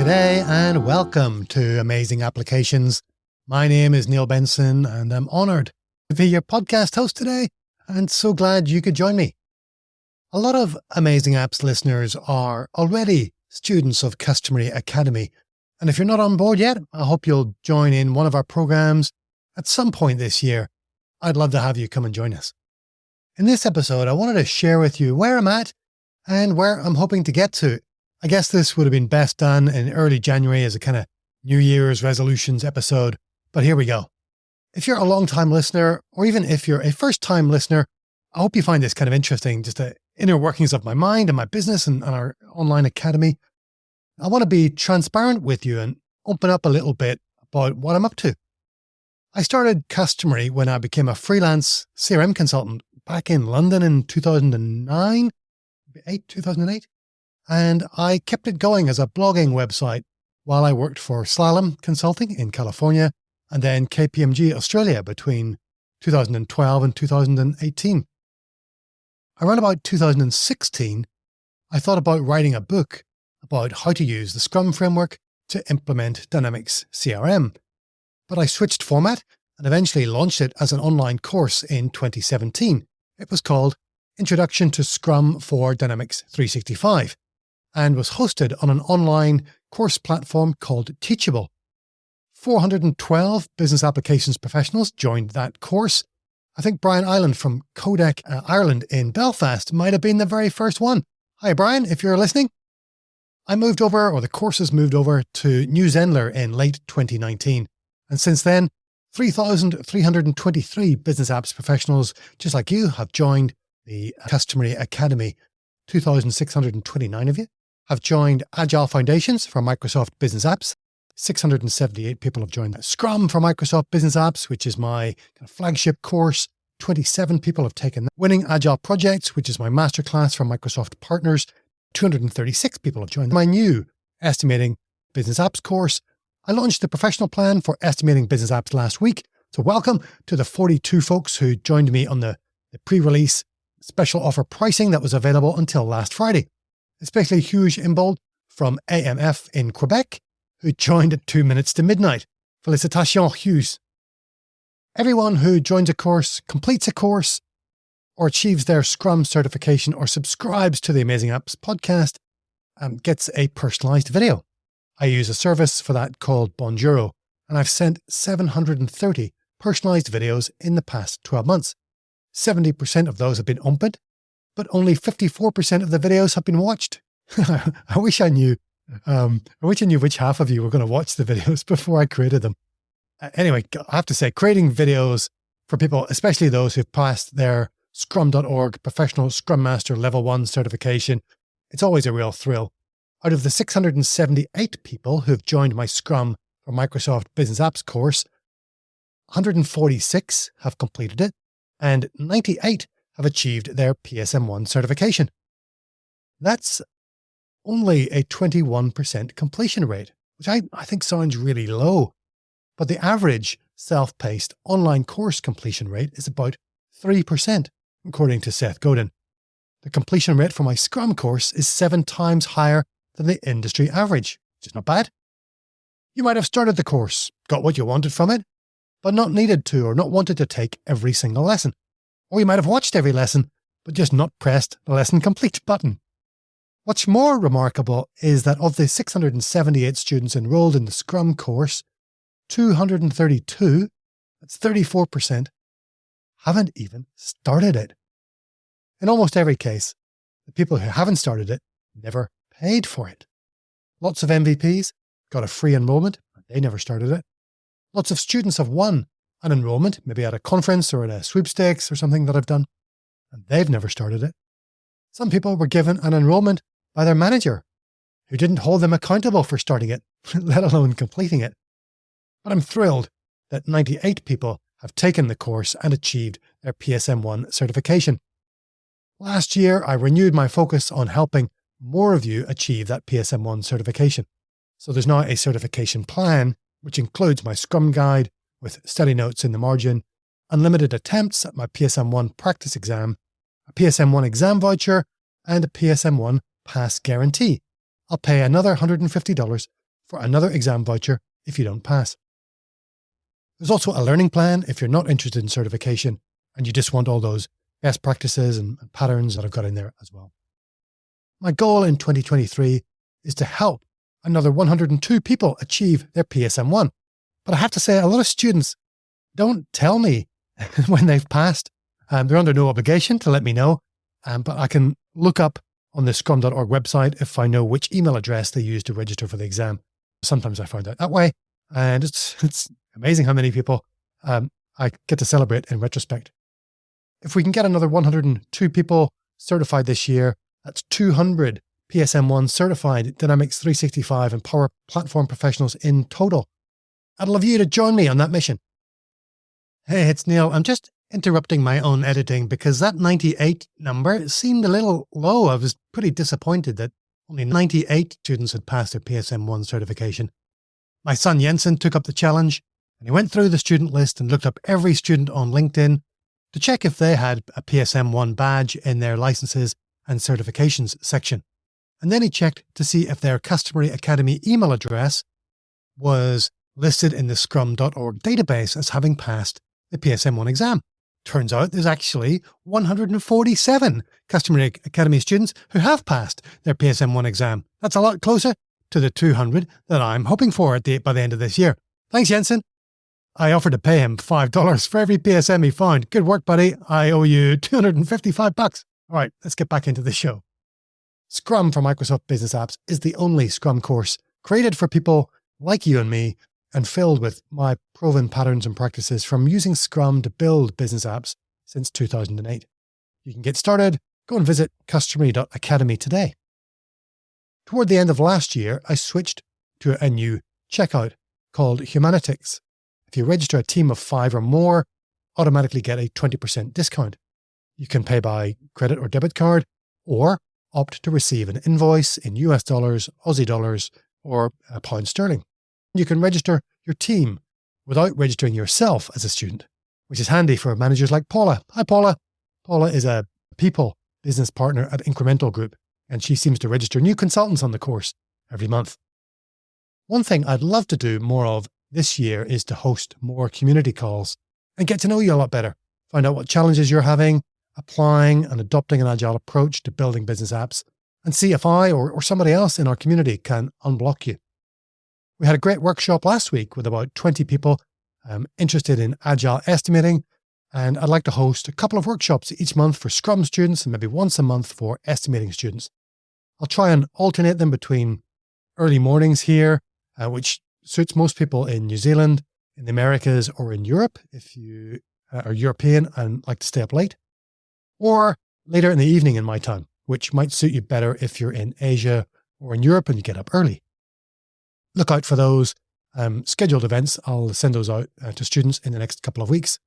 G'day and welcome to Amazing Applications. My name is Neil Benson and I'm honoured to be your podcast host today and so glad you could join me. A lot of Amazing Apps listeners are already students of Customery Academy, and if you're not on board yet, I hope you'll join in one of our programs at some point this year. I'd love to have you come and join us. In this episode, I wanted to share with you where I'm at and where I'm hoping to get to. I guess this would have been best done in early January as a kind of New Year's resolutions episode, but here we go. If you're a long-time listener, or even if you're a first-time listener, I hope you find this kind of interesting, just the inner workings of my mind and my business and our online academy. I want to be transparent with you and open up a little bit about what I'm up to. I started Customery when I became a freelance CRM consultant back in London in 2008, and I kept it going as a blogging website while I worked for Slalom Consulting in California and then KPMG Australia between 2012 and 2018. Around about 2016, I thought about writing a book about how to use the Scrum framework to implement Dynamics CRM, but I switched format and eventually launched it as an online course in 2017. It was called Introduction to Scrum for Dynamics 365 and was hosted on an online course platform called Teachable. 412 business applications professionals joined that course. I think Brian Ireland from Codec Ireland in Belfast might have been the very first one. Hi, Brian, if you're listening. The courses moved over to New Zenler in late 2019. And since then, 3,323 business apps professionals just like you have joined the Customery Academy. 2,629 of you have joined Agile Foundations for Microsoft Business Apps. 678 people have joined Scrum for Microsoft Business Apps, which is my flagship course. 27 people have taken Winning Agile Projects, which is my masterclass for Microsoft partners. 236 people have joined my new Estimating Business Apps course. I launched the professional plan for Estimating Business Apps last week. So welcome to the 42 folks who joined me on the pre-release special offer pricing that was available until last Friday. Especially huge in bold from AMF in Quebec, who joined at 2 minutes to midnight. Félicitations, Hughes. Everyone who joins a course, completes a course, or achieves their Scrum certification or subscribes to the Amazing Apps podcast gets a personalized video. I use a service for that called Bonjoro, and I've sent 730 personalized videos in the past 12 months. 70% of those have been opened, but only 54% of the videos have been watched. I wish I knew which half of you were going to watch the videos before I created them. Anyway, I have to say, creating videos for people, especially those who've passed their Scrum.org Professional Scrum Master Level 1 certification, it's always a real thrill. Out of the 678 people who've joined my Scrum for Microsoft Business Apps course, 146 have completed it, and 98 have achieved their PSM1 certification. That's only a 21% completion rate, which I think sounds really low. But the average self-paced online course completion rate is about 3%, according to Seth Godin. The completion rate for my Scrum course is 7 times higher than the industry average, which is not bad. You might have started the course, got what you wanted from it, but not needed to or not wanted to take every single lesson. Or you might have watched every lesson, but just not pressed the lesson complete button. What's more remarkable is that of the 678 students enrolled in the Scrum course, 232, that's 34%, haven't even started it. In almost every case, the people who haven't started it never paid for it. Lots of MVPs got a free enrollment, and they never started it. Lots of students have won an enrollment, maybe at a conference or at a sweepstakes or something that I've done, and they've never started it. Some people were given an enrollment by their manager, who didn't hold them accountable for starting it, let alone completing it. But I'm thrilled that 98 people have taken the course and achieved their PSM1 certification. Last year, I renewed my focus on helping more of you achieve that PSM1 certification. So there's now a certification plan, which includes my Scrum guide with study notes in the margin, unlimited attempts at my PSM1 practice exam, a PSM1 exam voucher, and a PSM1 pass guarantee. I'll pay another $150 for another exam voucher if you don't pass. There's also a learning plan if you're not interested in certification and you just want all those best practices and patterns that I've got in there as well. My goal in 2023 is to help another 102 people achieve their PSM1. But I have to say, a lot of students don't tell me when they've passed. They're under no obligation to let me know, but I can look up on the scrum.org website if I know which email address they used to register for the exam. Sometimes I find out that way, and it's amazing how many people I get to celebrate in retrospect. If we can get another 102 people certified this year, that's 200 PSM1 certified Dynamics 365 and Power Platform professionals in total. I'd love you to join me on that mission. Hey, it's Neil. I'm just interrupting my own editing because that 98 number seemed a little low. I was pretty disappointed that only 98 students had passed their PSM1 certification. My son Jensen took up the challenge and he went through the student list and looked up every student on LinkedIn to check if they had a PSM1 badge in their licenses and certifications section. And then he checked to see if their Customery Academy email address was listed in the scrum.org database as having passed the PSM1 exam. Turns out there's actually 147 Customery Academy students who have passed their PSM1 exam. That's a lot closer to the 200 that I'm hoping for by the end of this year. Thanks, Jensen. I offered to pay him $5 for every PSM he found. Good work, buddy. I owe you $255. All right, let's get back into the show. Scrum for Microsoft Business Apps is the only Scrum course created for people like you and me and filled with my proven patterns and practices from using Scrum to build business apps since 2008. You can get started. Go and visit customery.academy today. Toward the end of last year, I switched to a new checkout called Humanitics. If you register a team of 5 or more, automatically get a 20% discount. You can pay by credit or debit card or opt to receive an invoice in US dollars, Aussie dollars, or pound sterling. You can register your team without registering yourself as a student, which is handy for managers like Paula. Hi, Paula. Paula is a people business partner at Incremental Group, and she seems to register new consultants on the course every month. One thing I'd love to do more of this year is to host more community calls and get to know you a lot better. Find out what challenges you're having, applying and adopting an agile approach to building business apps, and see if I or somebody else in our community can unblock you. We had a great workshop last week with about 20 people interested in agile estimating, and I'd like to host a couple of workshops each month for Scrum students and maybe once a month for estimating students. I'll try and alternate them between early mornings here, which suits most people in New Zealand, in the Americas, or in Europe if you are European and like to stay up late, or later in the evening in my time, which might suit you better if you're in Asia or in Europe and you get up early. Look out for those scheduled events. I'll send those out to students in the next couple of weeks.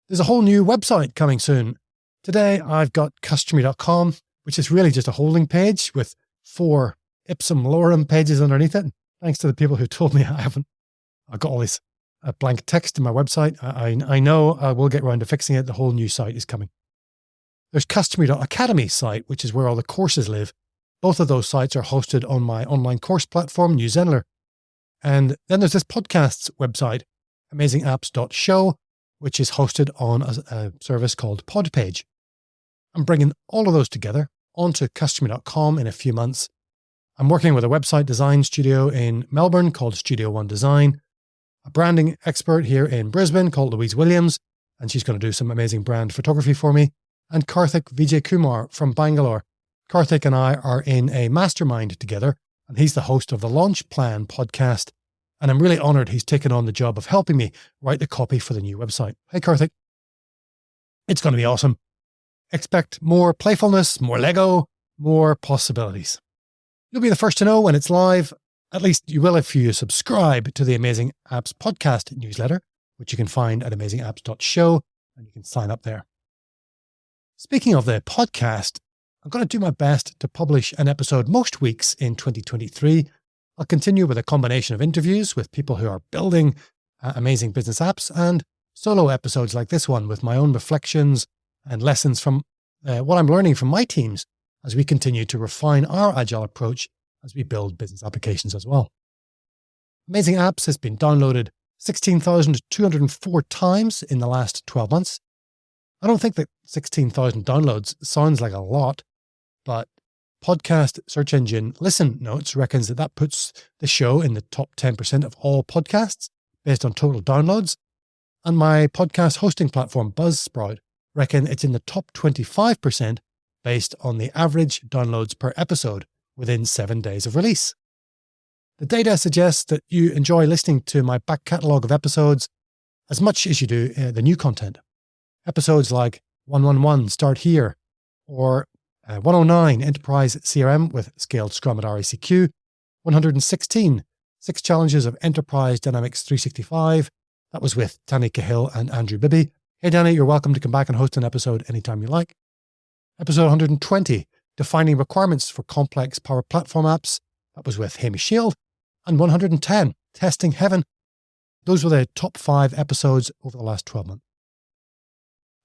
There's a whole new website coming soon. Today, I've got Customery.com, which is really just a holding page with 4 ipsum lorem pages underneath it. Thanks to the people who told me I've got all this blank text in my website. I know I will get around to fixing it. The whole new site is coming. There's Customery.academy site, which is where all the courses live. Both of those sites are hosted on my online course platform, New Zenler. And then there's this podcast's website, amazingapps.show, which is hosted on a service called Podpage. I'm bringing all of those together onto Customery.com in a few months. I'm working with a website design studio in Melbourne called Studio One Design, a branding expert here in Brisbane called Louise Williams, and she's going to do some amazing brand photography for me, and Karthik Vijay Kumar from Bangalore. Karthik and I are in a mastermind together, and he's the host of the Launch Plan podcast, and I'm really honored he's taken on the job of helping me write the copy for the new website. Hey, Karthik. It's going to be awesome. Expect more playfulness, more Lego, more possibilities. You'll be the first to know when it's live. At least you will if you subscribe to the Amazing Apps podcast newsletter, which you can find at amazingapps.show, and you can sign up there. Speaking of the podcast, I'm going to do my best to publish an episode most weeks in 2023. I'll continue with a combination of interviews with people who are building amazing business apps and solo episodes like this one with my own reflections and lessons from what I'm learning from my teams as we continue to refine our agile approach as we build business applications as well. Amazing Apps has been downloaded 16,204 times in the last 12 months. I don't think that 16,000 downloads sounds like a lot, but podcast search engine Listen Notes reckons that puts the show in the top 10% of all podcasts based on total downloads. And my podcast hosting platform Buzzsprout reckon it's in the top 25% based on the average downloads per episode within 7 days of release. The data suggests that you enjoy listening to my back catalogue of episodes as much as you do the new content. Episodes like 111 Start Here, or 109 Enterprise CRM with Scaled Scrum at RACQ, 116 6 Challenges of Enterprise Dynamics 365. That was with Danny Cahill and Andrew Bibby. Hey Danny, you're welcome to come back and host an episode anytime you like. Episode 120 Defining Requirements for Complex Power Platform Apps. That was with Hamish Shield. And 110 Testing Heaven. Those were the top 5 episodes over the last 12 months.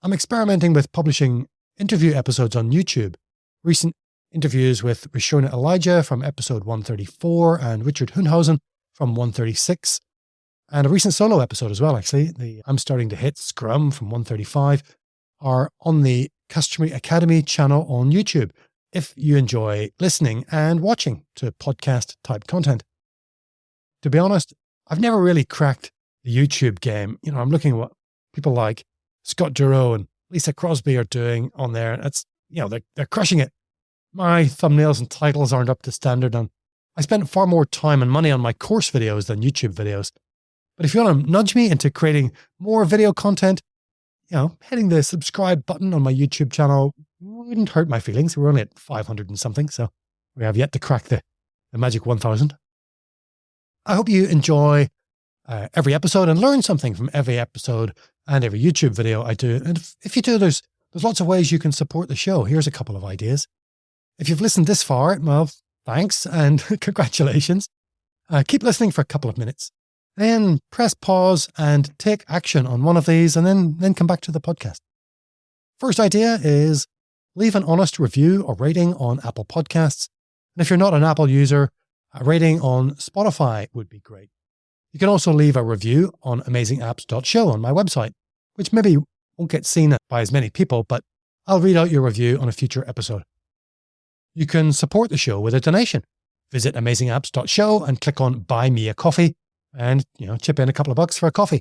I'm experimenting with publishing interview episodes on YouTube. Recent interviews with Rishona Elijah from episode 134 and Richard Hoonhausen from 136. And a recent solo episode as well, actually. The I'm Starting to Hit Scrum from 135 are on the Customery Academy channel on YouTube if you enjoy listening and watching to podcast type content. To be honest, I've never really cracked the YouTube game. I'm looking at what people like Scott Duro and Lisa Crosby are doing on there. And it's, they're crushing it. My thumbnails and titles aren't up to standard, and I spent far more time and money on my course videos than YouTube videos. But if you want to nudge me into creating more video content, hitting the subscribe button on my YouTube channel wouldn't hurt my feelings. We're only at 500 and something, so we have yet to crack the magic 1,000. I hope you enjoy every episode and learn something from every episode and every YouTube video I do. And if you do, there's lots of ways you can support the show. Here's a couple of ideas. If you've listened this far, well, thanks and congratulations. Keep listening for a couple of minutes. Then press pause and take action on one of these and then come back to the podcast. First idea is leave an honest review or rating on Apple Podcasts. And if you're not an Apple user, a rating on Spotify would be great. You can also leave a review on amazingapps.show on my website, which maybe won't get seen by as many people, but I'll read out your review on a future episode. You can support the show with a donation. Visit amazingapps.show and click on Buy Me a Coffee and, chip in a couple of bucks for a coffee.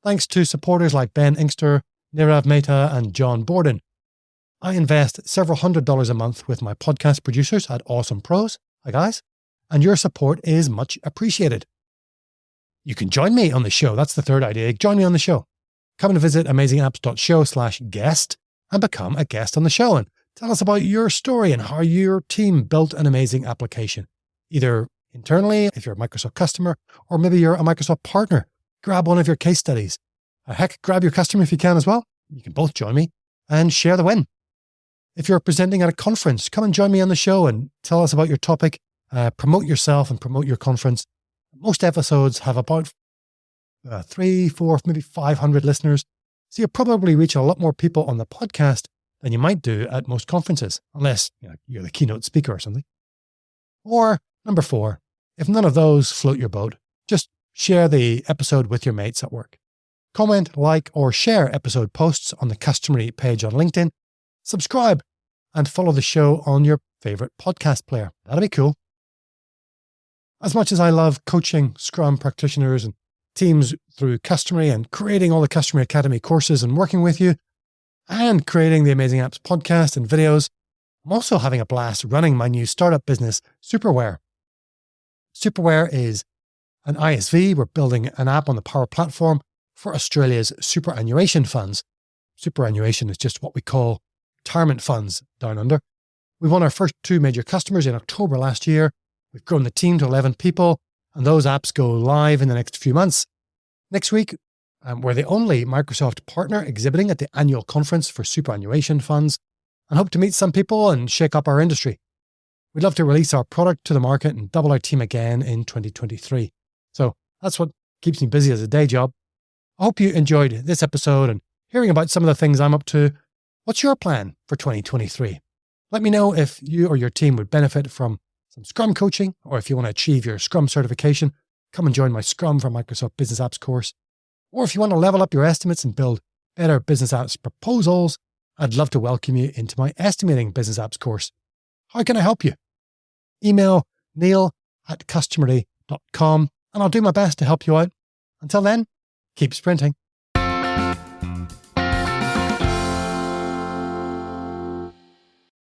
Thanks to supporters like Ben Inkster, Nirav Mehta, and John Borden. I invest several $100s a month with my podcast producers at Awesome Pros. Hi guys. And your support is much appreciated. You can join me on the show. That's the third idea. Join me on the show. Come and visit amazingapps.show/guest and become a guest on the show and tell us about your story and how your team built an amazing application. Either internally, if you're a Microsoft customer, or maybe you're a Microsoft partner. Grab one of your case studies. Heck, grab your customer if you can as well. You can both join me and share the win. If you're presenting at a conference, come and join me on the show and tell us about your topic. Promote yourself and promote your conference. Most episodes have about 300, 400, maybe 500 listeners. So you'll probably reach a lot more people on the podcast than you might do at most conferences, unless you're the keynote speaker or something. Or number 4, if none of those float your boat, just share the episode with your mates at work. Comment, like, or share episode posts on the Customery page on LinkedIn. Subscribe and follow the show on your favorite podcast player. That'll be cool. As much as I love coaching Scrum practitioners and teams through Customery and creating all the Customery Academy courses and working with you and creating the Amazing Apps podcast and videos, I'm also having a blast running my new startup business, Superware. Superware is an ISV. We're building an app on the Power Platform for Australia's superannuation funds. Superannuation is just what we call retirement funds down under. We won our first 2 major customers in October last year. We've grown the team to 11 people, and those apps go live in the next few months. Next week, we're the only Microsoft partner exhibiting at the annual conference for superannuation funds and hope to meet some people and shake up our industry. We'd love to release our product to the market and double our team again in 2023. So that's what keeps me busy as a day job. I hope you enjoyed this episode and hearing about some of the things I'm up to. What's your plan for 2023? Let me know if you or your team would benefit from some Scrum coaching, or if you want to achieve your Scrum certification, come and join my Scrum for Microsoft Business Apps course. Or if you want to level up your estimates and build better business apps proposals, I'd love to welcome you into my Estimating Business Apps course. How can I help you? Email neil@customery.com and I'll do my best to help you out. Until then, keep sprinting.